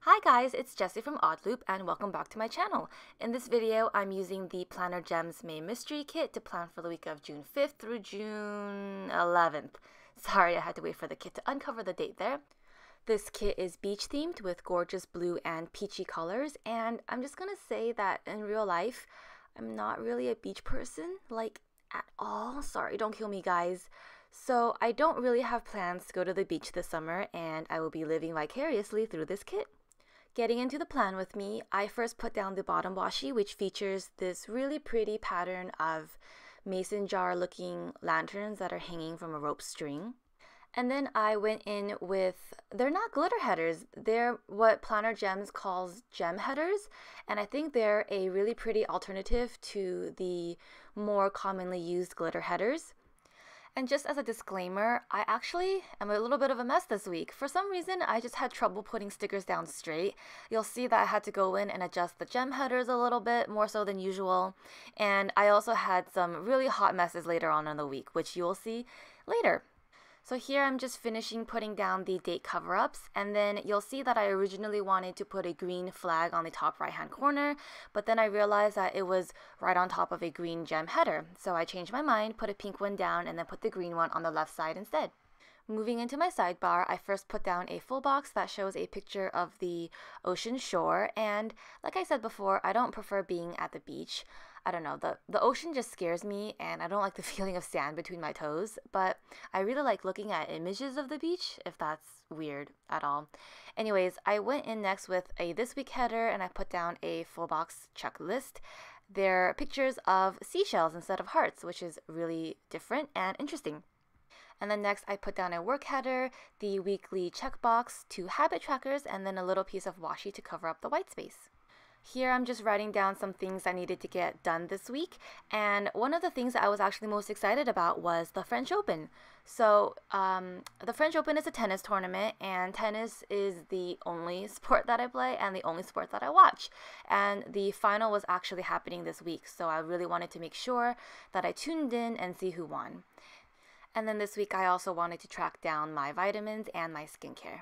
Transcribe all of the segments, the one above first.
Hi guys, it's Jessie from Oddloop and welcome back to my channel. In this video, I'm using the Planner Gems May Mystery Kit to plan for the week of June 5th through June 11th. Sorry, I had to wait for the kit to uncover the date there. This kit is beach themed with gorgeous blue and peachy colors, and I'm just gonna say that in real life, I'm not really a beach person, like at all. Sorry, don't kill me guys. So I don't really have plans to go to the beach this summer, and I will be living vicariously through this kit. Getting into the plan with me, I first put down the bottom washi, which features this really pretty pattern of mason jar looking lanterns that are hanging from a rope string. And then I went in with, they're not glitter headers, they're what Planner Gems calls gem headers, and I think they're a really pretty alternative to the more commonly used glitter headers. And just as a disclaimer, I actually am a little bit of a mess this week. For some reason, I just had trouble putting stickers down straight. You'll see that I had to go in and adjust the gem headers a little bit more so than usual. And I also had some really hot messes later on in the week, which you will see later. So here I'm just finishing putting down the date cover-ups, and then you'll see that I originally wanted to put a green flag on the top right-hand corner, but then I realized that it was right on top of a green gem header. So I changed my mind, put a pink one down, and then put the green one on the left side instead. Moving into my sidebar, I first put down a full box that shows a picture of the ocean shore, and like I said before, I don't prefer being at the beach. I don't know, the ocean just scares me and I don't like the feeling of sand between my toes, but I really like looking at images of the beach, if that's weird at all. Anyways, I went in next with a this week header and I put down a full box checklist. They're pictures of seashells instead of hearts, which is really different and interesting. And then next I put down a work header, the weekly checkbox, 2 habit trackers, and then a little piece of washi to cover up the white space. Here I'm just writing down some things I needed to get done this week, and one of the things that I was actually most excited about was the French Open. So the French Open is a tennis tournament, and tennis is the only sport that I play and the only sport that I watch. And the final was actually happening this week, so I really wanted to make sure that I tuned in and see who won. And then this week I also wanted to track down my vitamins and my skincare.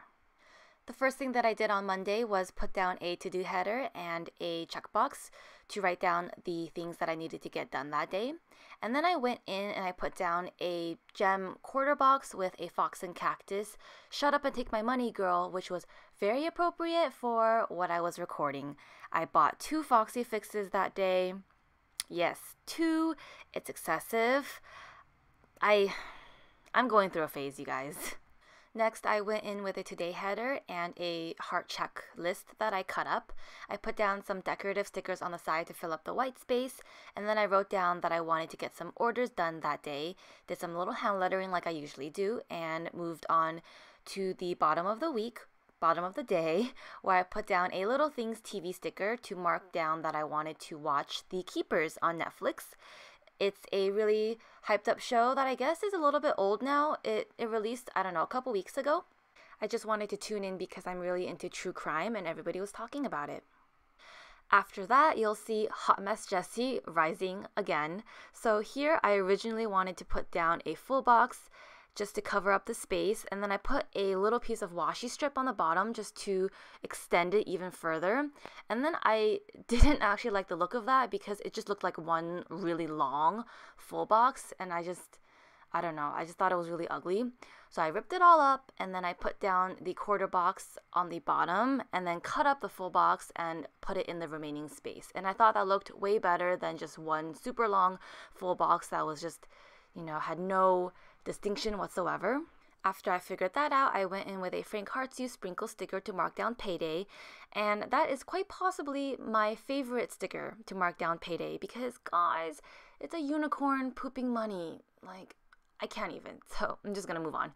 The first thing that I did on Monday was put down a to-do header and a checkbox to write down the things that I needed to get done that day. And then I went in and I put down a gem quarter box with a fox and cactus, shut up and take my money girl, which was very appropriate for what I was recording. I bought 2 Foxy fixes that day. Yes, 2. It's excessive. I'm going through a phase, you guys. Next, I went in with a today header and a heart checklist that I cut up. I put down some decorative stickers on the side to fill up the white space, and then I wrote down that I wanted to get some orders done that day, did some little hand lettering like I usually do, and moved on to the bottom of the week, bottom of the day, where I put down a Little Things TV sticker to mark down that I wanted to watch The Keepers on Netflix. It's a really hyped up show that I guess is a little bit old now. It released, I don't know, a couple weeks ago. I just wanted to tune in because I'm really into true crime and everybody was talking about it. After that, you'll see Hot Mess Jessie rising again. So here I originally wanted to put down a full box just to cover up the space, and then I put a little piece of washi strip on the bottom just to extend it even further. And then I didn't actually like the look of that because it just looked like one really long full box, and I don't know, I just thought it was really ugly. So I ripped it all up, and then I put down the quarter box on the bottom and then cut up the full box and put it in the remaining space. And I thought that looked way better than just one super long full box that was just, you know, had no distinction whatsoever. After I figured that out, I went in with a Frank Hearts sprinkle sticker to mark down payday, and that is quite possibly my favorite sticker to mark down payday because, guys, it's a unicorn pooping money. Like, I can't even, so I'm just gonna move on.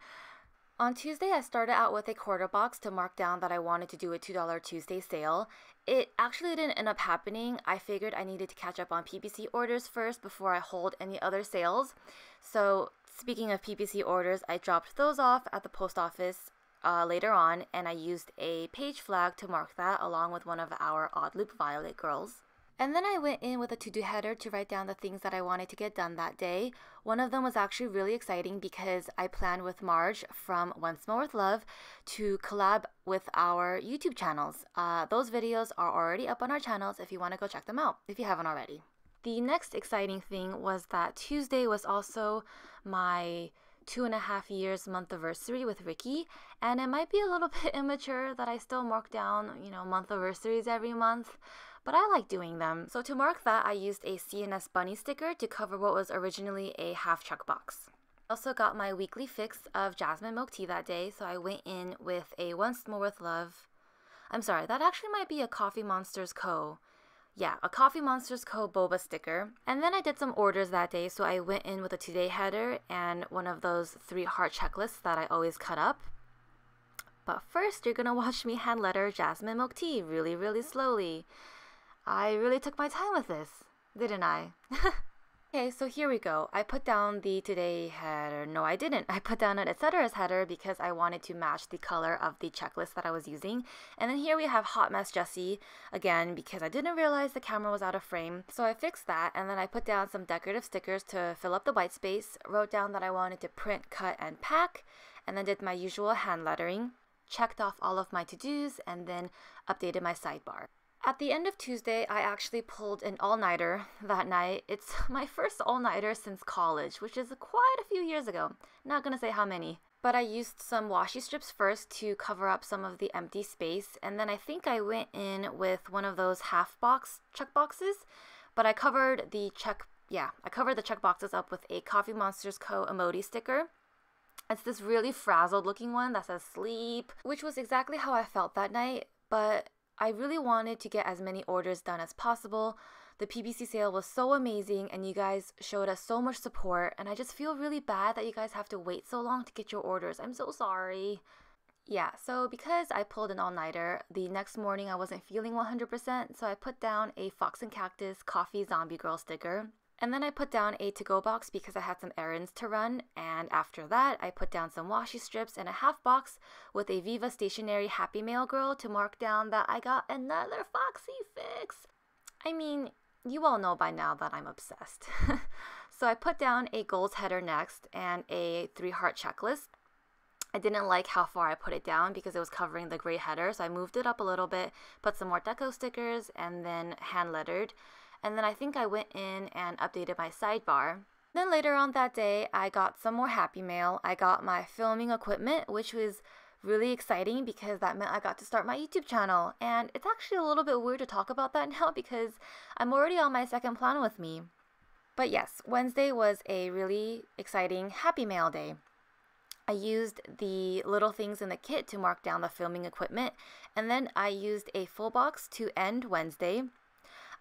On Tuesday, I started out with a quarter box to mark down that I wanted to do a $2 Tuesday sale. It actually didn't end up happening. I figured I needed to catch up on PPC orders first before I hold any other sales. So speaking of PPC orders, I dropped those off at the post office later on, and I used a page flag to mark that along with one of our Odd Loop Violet girls. And then I went in with a to-do header to write down the things that I wanted to get done that day. One of them was actually really exciting because I planned with Marge from Once More With Love to collab with our YouTube channels. Those videos are already up on our channels if you want to go check them out, if you haven't already. The next exciting thing was that Tuesday was also my 2.5 years month anniversary with Ricky, and it might be a little bit immature that I still mark down, month anniversaries every month, but I like doing them. So to mark that, I used a CNS bunny sticker to cover what was originally a half checkbox. I also got my weekly fix of jasmine milk tea that day, so I went in with a Once More With Love. I'm sorry, that actually might be a Coffee Monsters Co. Yeah, a Coffee Monsters Co. boba sticker. And then I did some orders that day, so I went in with a today header and one of those 3 heart checklists that I always cut up. But first, you're gonna watch me hand letter jasmine milk tea really, really slowly. I really took my time with this, didn't I? Okay, so here we go. I put down the today header. No, I didn't. I put down an etc. header because I wanted to match the color of the checklist that I was using. And then here we have Hot Mess Jessie again because I didn't realize the camera was out of frame. So I fixed that, and then I put down some decorative stickers to fill up the white space, wrote down that I wanted to print, cut, and pack, and then did my usual hand lettering, checked off all of my to-dos, and then updated my sidebar. At the end of Tuesday, I actually pulled an all-nighter that night. It's my first all-nighter since college, which is quite a few years ago. Not gonna say how many. But I used some washi strips first to cover up some of the empty space, and then I think I went in with one of those half box check boxes, but I covered the check boxes up with a Coffee Monsters Co. emoji sticker. It's this really frazzled looking one that says sleep, which was exactly how I felt that night, but I really wanted to get as many orders done as possible. The PBC sale was so amazing and you guys showed us so much support, and I just feel really bad that you guys have to wait so long to get your orders. I'm so sorry. Yeah, so because I pulled an all-nighter, the next morning I wasn't feeling 100%, so I put down a Fox and Cactus Coffee Zombie Girl sticker. And then I put down a to-go box because I had some errands to run, and after that I put down some washi strips and a half box with a Viva Stationery Happy Mail Girl to mark down that I got another Foxy fix. I mean, you all know by now that I'm obsessed. So I put down a goals header next and a 3 heart checklist. I didn't like how far I put it down because it was covering the gray header, so I moved it up a little bit, put some more deco stickers, and then hand lettered. And then I think I went in and updated my sidebar. Then later on that day, I got some more Happy Mail. I got my filming equipment, which was really exciting because that meant I got to start my YouTube channel. And it's actually a little bit weird to talk about that now because I'm already on my second plan with me. But yes, Wednesday was a really exciting Happy Mail day. I used the little things in the kit to mark down the filming equipment, and then I used a full box to end Wednesday.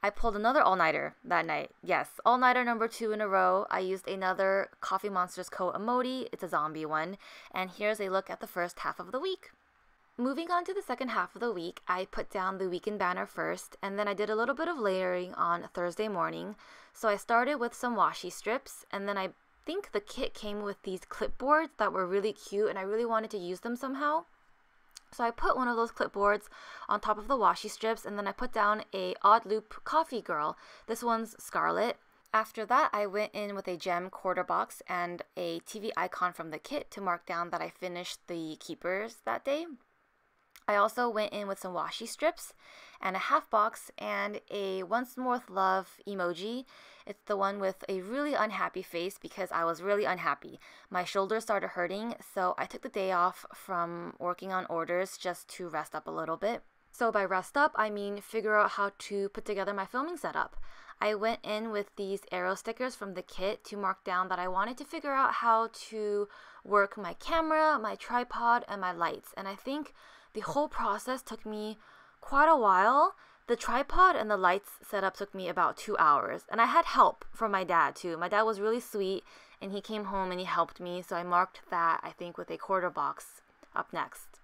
I pulled another all-nighter that night. Yes, all-nighter number 2 in a row. I used another Coffee Monsters Co. emoji. It's a zombie one. And here's a look at the first half of the week. Moving on to the second half of the week, I put down the weekend banner first, and then I did a little bit of layering on Thursday morning. So I started with some washi strips, and then I think the kit came with these clipboards that were really cute, and I really wanted to use them somehow. So I put one of those clipboards on top of the washi strips, and then I put down a odd loop coffee girl. This one's Scarlet. After that, I went in with a gem quarter box and a TV icon from the kit to mark down that I finished the keepers that day. I also went in with some washi strips and a half box and a Once More With Love emoji. It's the one with a really unhappy face because I was really unhappy. My shoulders started hurting, so I took the day off from working on orders just to rest up a little bit. So by rest up, I mean figure out how to put together my filming setup. I went in with these arrow stickers from the kit to mark down that I wanted to figure out how to work my camera, my tripod, and my lights. And I think the whole process took me quite a while. The tripod and the lights setup took me about 2 hours, and I had help from my dad too. My dad was really sweet, and he came home and he helped me, so I marked that, I think, with a quarter box up next.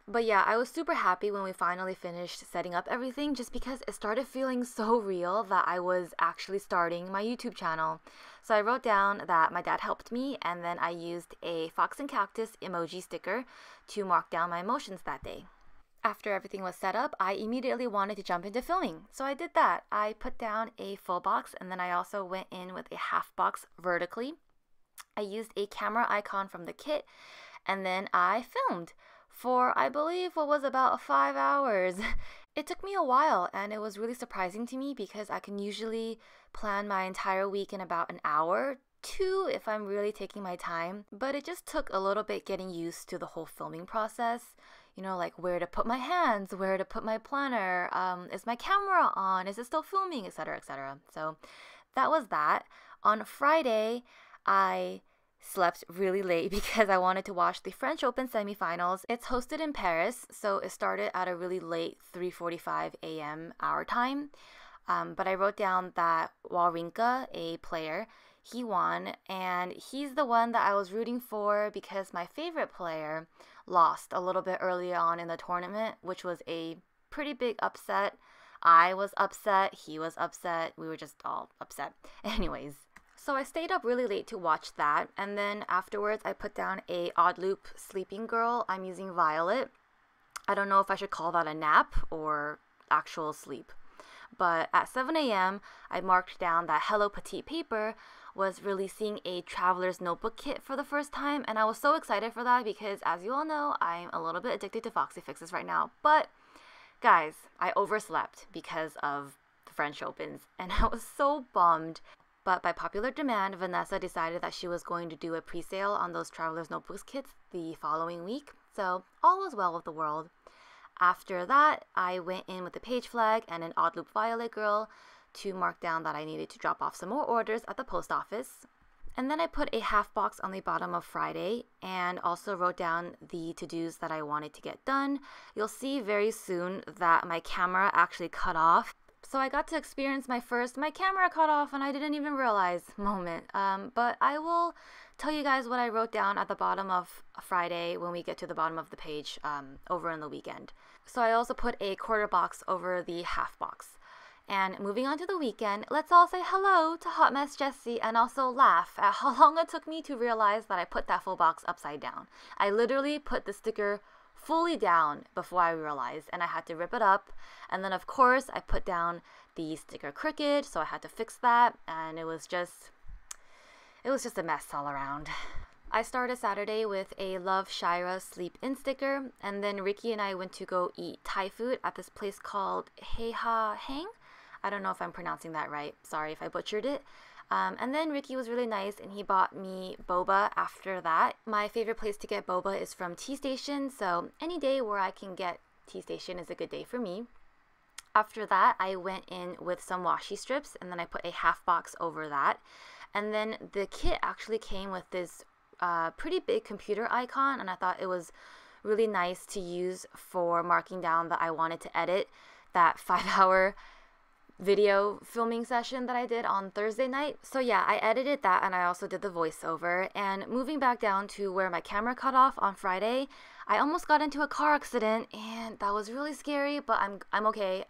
But yeah, I was super happy when we finally finished setting up everything just because it started feeling so real that I was actually starting my YouTube channel. So I wrote down that my dad helped me, and then I used a Fox and Cactus emoji sticker to mark down my emotions that day. After everything was set up, I immediately wanted to jump into filming. So I did that. I put down a full box and then I also went in with a half box vertically. I used a camera icon from the kit and then I filmed for, I believe, what was about 5 hours. It took me a while and it was really surprising to me because I can usually plan my entire week in about an hour, 2 if I'm really taking my time. But it just took a little bit getting used to the whole filming process. You know, like where to put my hands, where to put my planner, is my camera on, is it still filming, etc., etc. So that was that. On Friday, I slept really late because I wanted to watch the French Open semifinals. It's hosted in Paris, so it started at a really late 3:45 a.m. our time. But I wrote down that Wawrinka, a player, he won, and he's the one that I was rooting for because my favorite player lost a little bit earlier on in the tournament, which was a pretty big upset. I was upset, he was upset, we were just all upset. Anyways, so I stayed up really late to watch that, and then afterwards I put down a oddloop sleeping girl. I'm using Violet. I don't know if I should call that a nap or actual sleep. But at 7 a.m., I marked down that Hello Petite Paper was releasing a traveler's notebook kit for the first time, and I was so excited for that because, as you all know, I'm a little bit addicted to Foxy Fixes right now. But, guys, I overslept because of the French Opens, and I was so bummed. But by popular demand, Vanessa decided that she was going to do a pre-sale on those traveler's notebooks kits the following week, so all was well with the world. After that, I went in with the page flag and an oddloop Violet girl to mark down that I needed to drop off some more orders at the post office. And then I put a half box on the bottom of Friday and also wrote down the to-dos that I wanted to get done. You'll see very soon that my camera actually cut off. So I got to experience my first "my camera cut off and I didn't even realize" moment. But I will tell you guys what I wrote down at the bottom of Friday when we get to the bottom of the page over in the weekend. So I also put a quarter box over the half box. And moving on to the weekend, let's all say hello to Hot Mess Jessie and also laugh at how long it took me to realize that I put that full box upside down. I literally put the sticker fully down before I realized, and I had to rip it up. And then of course I put down the sticker crooked, so I had to fix that, and it was just a mess all around. I started Saturday with a Love Shira Sleep In sticker, and then Ricky and I went to go eat Thai food at this place called Hei Ha Hang. I don't know if I'm pronouncing that right. Sorry if I butchered it. And then Ricky was really nice and he bought me boba after that. My favorite place to get boba is from Tea Station, so any day where I can get Tea Station is a good day for me. After that, I went in with some washi strips and then I put a half box over that. And then the kit actually came with this pretty big computer icon, and I thought it was really nice to use for marking down that I wanted to edit that 5-hour video filming session that I did on Thursday night. So yeah, I edited that and I also did the voiceover. And moving back down to where my camera cut off on Friday, I almost got into a car accident and that was really scary, but I'm okay.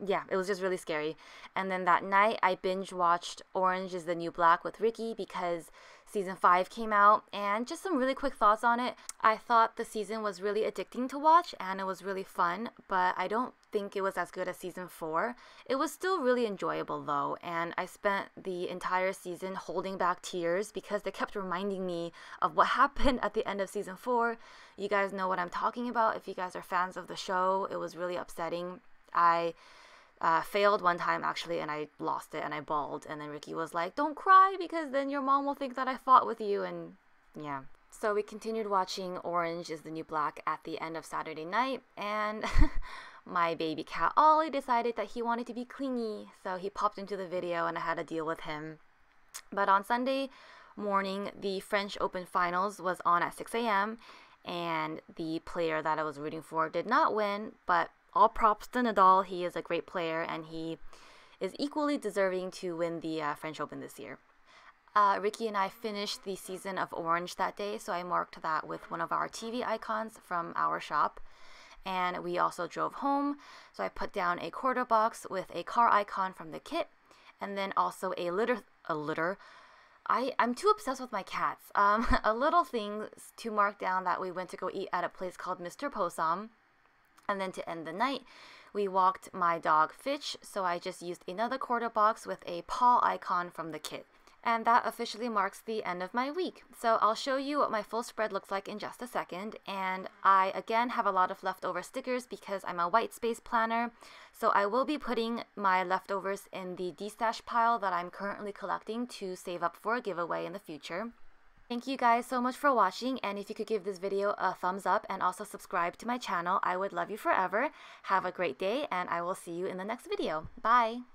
Yeah, it was just really scary. And then that night I binge watched Orange is the New Black with Ricky because season 5 came out, and just some really quick thoughts on it. I thought the season was really addicting to watch and it was really fun, but I don't think it was as good as season 4. It was still really enjoyable though, and I spent the entire season holding back tears because they kept reminding me of what happened at the end of season 4. You guys know what I'm talking about if you guys are fans of the show. It was really upsetting. I failed one time actually and I lost it and I bawled, and then Ricky was like, "Don't cry because then your mom will think that I fought with you," and yeah. So we continued watching Orange is the New Black at the end of Saturday night, and my baby cat Ollie decided that he wanted to be clingy, so he popped into the video and I had to deal with him. But on Sunday morning, the French Open finals was on at 6 a.m. and the player that I was rooting for did not win, but all props to Nadal. He is a great player and he is equally deserving to win the French Open this year. Ricky and I finished the season of Orange that day, so I marked that with one of our TV icons from our shop. And we also drove home, so I put down a quarter box with a car icon from the kit, and then also a litter. I'm too obsessed with my cats. A little thing to mark down that we went to go eat at a place called Mr. Posam. And then to end the night, we walked my dog Fitch, so I just used another quarter box with a paw icon from the kit. And that officially marks the end of my week. So I'll show you what my full spread looks like in just a second. And I again have a lot of leftover stickers because I'm a white space planner. So I will be putting my leftovers in the destash pile that I'm currently collecting to save up for a giveaway in the future. Thank you guys so much for watching, and if you could give this video a thumbs up and also subscribe to my channel, I would love you forever. Have a great day, and I will see you in the next video. Bye!